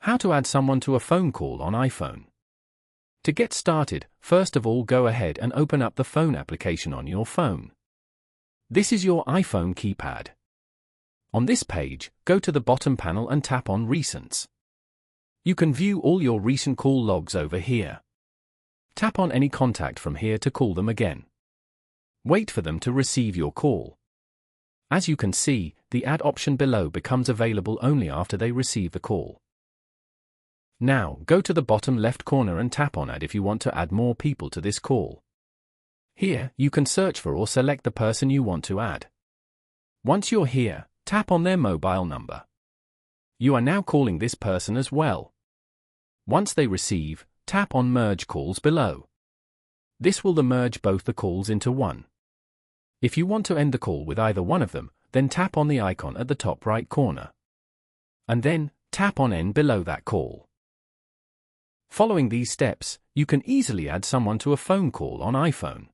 How to add someone to a phone call on iPhone. To get started, first of all go ahead and open up the phone application on your phone. This is your iPhone keypad. On this page, go to the bottom panel and tap on Recents. You can view all your recent call logs over here. Tap on any contact from here to call them again. Wait for them to receive your call. As you can see, the Add option below becomes available only after they receive the call. Now, go to the bottom left corner and tap on Add if you want to add more people to this call. Here, you can search for or select the person you want to add. Once you're here, tap on their mobile number. You are now calling this person as well. Once they receive, tap on Merge Calls below. This will merge both the calls into one. If you want to end the call with either one of them, then tap on the icon at the top right corner. And then, tap on End below that call. Following these steps, you can easily add someone to a phone call on iPhone.